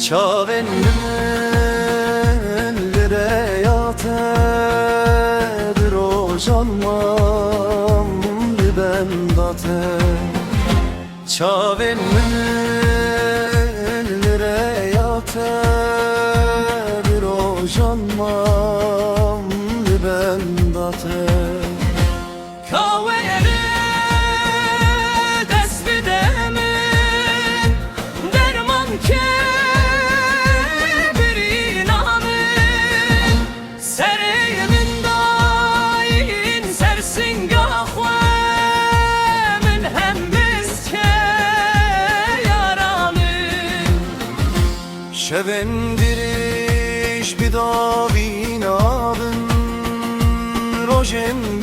Çaven lire yate bir ojanmam ben date Çaven lire yate bir ojanmam ben date Kavere desvidemin derman ke bir inanın Sereyimin dain sersin gahvemin hem bizke yaranın Şevendiriş bir davin abın Rojem